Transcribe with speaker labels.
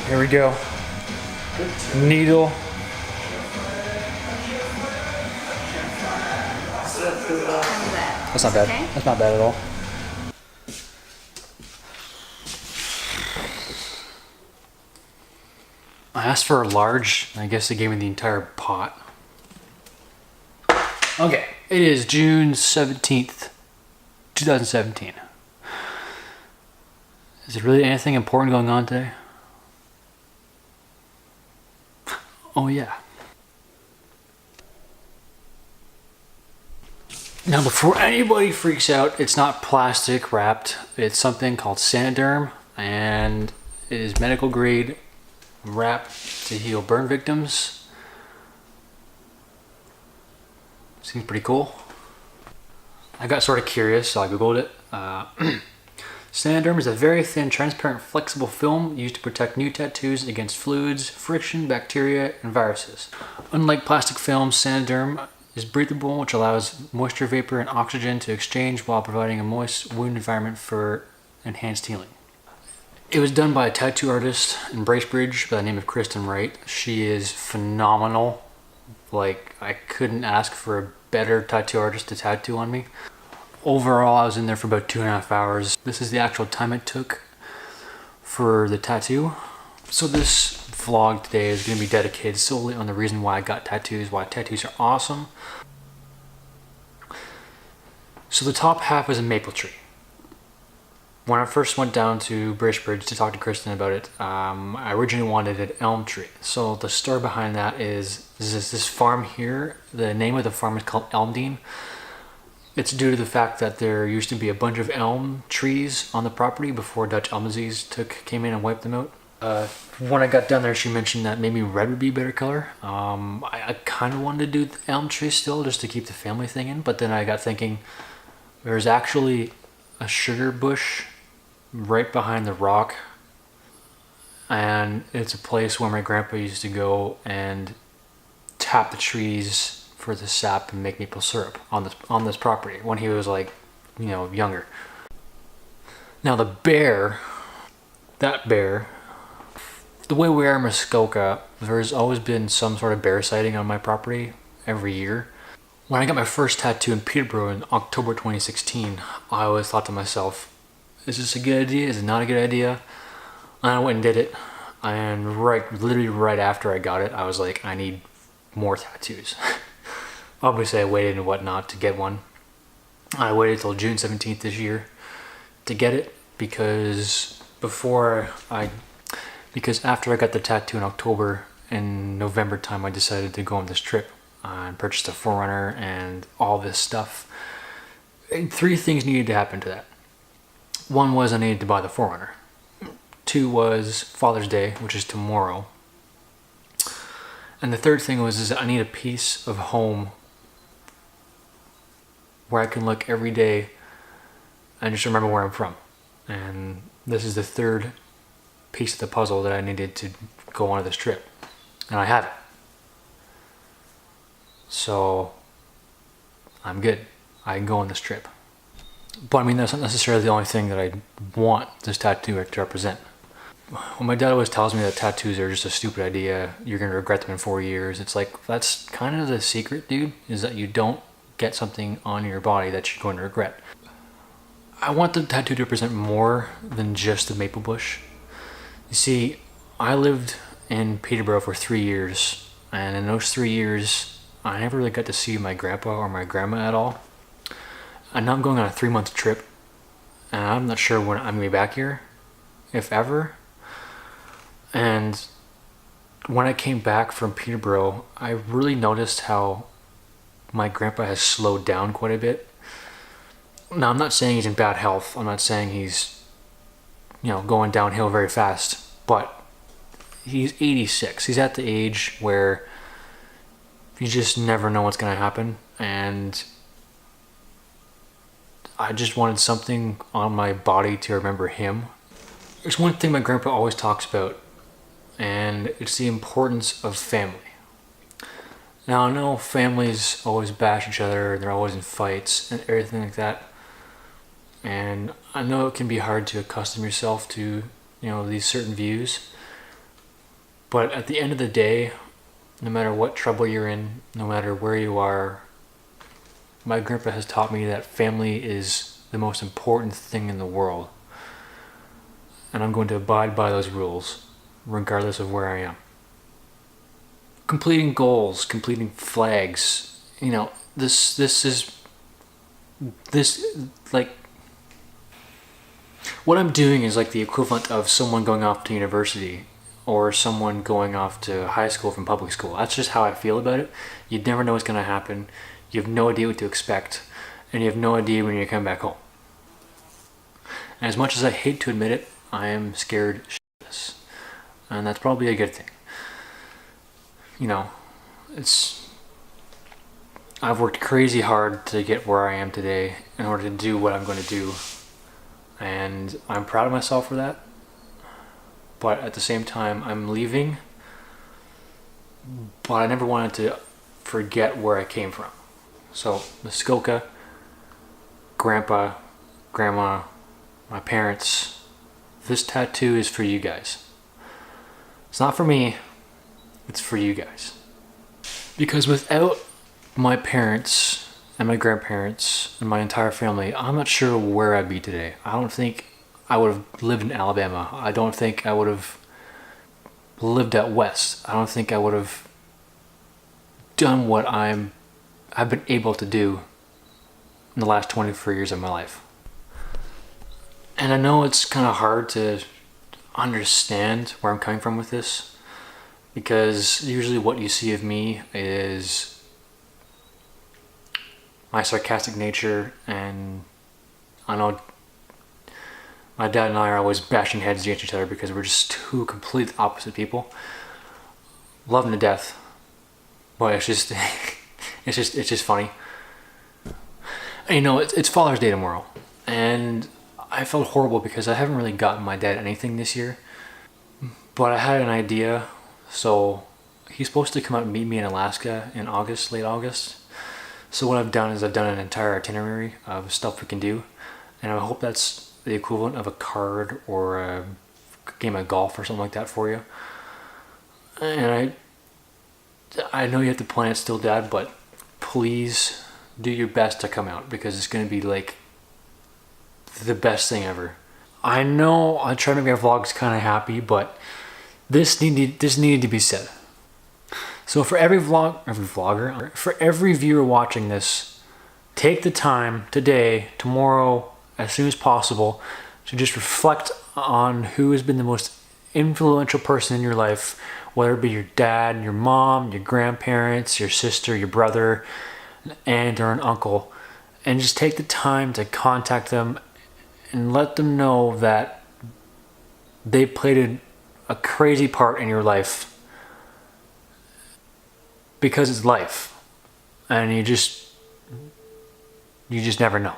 Speaker 1: Here we go. Needle. That's not bad.
Speaker 2: Okay.
Speaker 1: That's not bad at all. I asked for a large, and I guess they gave me the entire pot. Okay, it is June 17th, 2017. Is there really anything important going on today? Oh yeah. Now before anybody freaks out, it's not plastic wrapped. It's something called Saniderm, and it is medical grade wrap to heal burn victims. Seems pretty cool. I got sort of curious, so I googled it. Saniderm is a very thin, transparent, flexible film used to protect new tattoos against fluids, friction, bacteria, and viruses. Unlike plastic films, Saniderm is breathable, which allows moisture vapor and oxygen to exchange while providing a moist wound environment for enhanced healing. It was done by a tattoo artist in Bracebridge by the name of Kristen Wright. She is phenomenal. Like, I couldn't ask for a better tattoo artist to tattoo on me. Overall, I was in there for about 2.5 hours. This is the actual time it took for the tattoo. So this vlog today is going to be dedicated solely on the reason why I got tattoos, why tattoos are awesome. So the top half is a maple tree. When I first went down to Bracebridge to talk to Kristen about it, I originally wanted an elm tree. So the story behind that is this farm here. The name of the farm is called Elmdene. It's due to the fact that there used to be a bunch of elm trees on the property before Dutch elm disease came in and wiped them out. When I got down there, she mentioned that maybe red would be a better color. I kind of wanted to do the elm tree still just to keep the family thing in, but then I got thinking there's actually a sugar bush right behind the rock, and it's a place where my grandpa used to go and tap the trees for the sap and make maple syrup on this property when he was, like, you know, younger. Now that bear, the way we are in Muskoka, there's always been some sort of bear sighting on my property every year. When I got my first tattoo in Peterborough in October 2016, I always thought to myself, is this a good idea? Is it not a good idea? And I went and did it. And literally right after I got it, I was like, I need more tattoos. Obviously, I waited and whatnot to get one. I waited till June 17th this year to get it because after I got the tattoo in October, in November time, I decided to go on this trip and purchased a 4Runner and all this stuff. And 3 things needed to happen to that. 1 was I needed to buy the 4Runner. 2 was Father's Day, which is tomorrow. And the 3rd thing was I need a piece of home where I can look every day and just remember where I'm from. And this is the 3rd piece of the puzzle that I needed to go on this trip. And I have it. So I'm good. I can go on this trip. But I mean, that's not necessarily the only thing that I want this tattoo to represent. When my dad always tells me that tattoos are just a stupid idea, you're going to regret them in 4 years, it's like, that's kind of the secret, dude, is that you don't get something on your body that you're going to regret. I want the tattoo to represent more than just the maple bush. You see, I lived in Peterborough for 3 years, and in those 3 years, I never really got to see my grandpa or my grandma at all. And now I'm going on a 3-month trip, and I'm not sure when I'm going to be back here, if ever. And when I came back from Peterborough, I really noticed how my grandpa has slowed down quite a bit. Now, I'm not saying he's in bad health. I'm not saying he's, going downhill very fast. But he's 86. He's at the age where you just never know what's going to happen. And I just wanted something on my body to remember him. There's one thing my grandpa always talks about, and it's the importance of family. Now, I know families always bash each other, and they're always in fights and everything like that. And I know it can be hard to accustom yourself to, these certain views. But at the end of the day, no matter what trouble you're in, no matter where you are, my grandpa has taught me that family is the most important thing in the world. And I'm going to abide by those rules, regardless of where I am. Completing goals, completing flags, this like what I'm doing is like the equivalent of someone going off to university or someone going off to high school from public school. That's just how I feel about it. You never know what's going to happen. You have no idea what to expect, and you have no idea when you come back home. And as much as I hate to admit it, I am scared shitless, and that's probably a good thing. I've worked crazy hard to get where I am today in order to do what I'm going to do, and I'm proud of myself for that. But at the same time, I'm leaving, but I never wanted to forget where I came from. So Muskoka, Grandpa, Grandma, my parents, this tattoo is for you guys. It's not for me, it's for you guys. Because without my parents and my grandparents and my entire family, I'm not sure where I'd be today. I don't think I would have lived in Alabama. I don't think I would have lived out west. I don't think I would have done what I've been able to do in the last 24 years of my life. And I know it's kind of hard to understand where I'm coming from with this, because usually what you see of me is my sarcastic nature, and I know my dad and I are always bashing heads against each other because we're just two complete opposite people. Love him to death, but it's just it's just funny. And it's Father's Day tomorrow, and I felt horrible because I haven't really gotten my dad anything this year, but I had an idea. So he's supposed to come out and meet me in Alaska in August, late August. So what I've done is I've done an entire itinerary of stuff we can do, and I hope that's the equivalent of a card or a game of golf or something like that for you. And I know you have to plan it still, Dad, but please do your best to come out, because it's going to be like the best thing ever. I know I try to make our vlogs kind of happy, but this needed to be said. So for every vlogger, for every viewer watching this, take the time today, tomorrow, as soon as possible, to just reflect on who has been the most influential person in your life, whether it be your dad, your mom, your grandparents, your sister, your brother, an aunt or an uncle, and just take the time to contact them and let them know that they played a crazy part in your life, because it's life, and you just never know.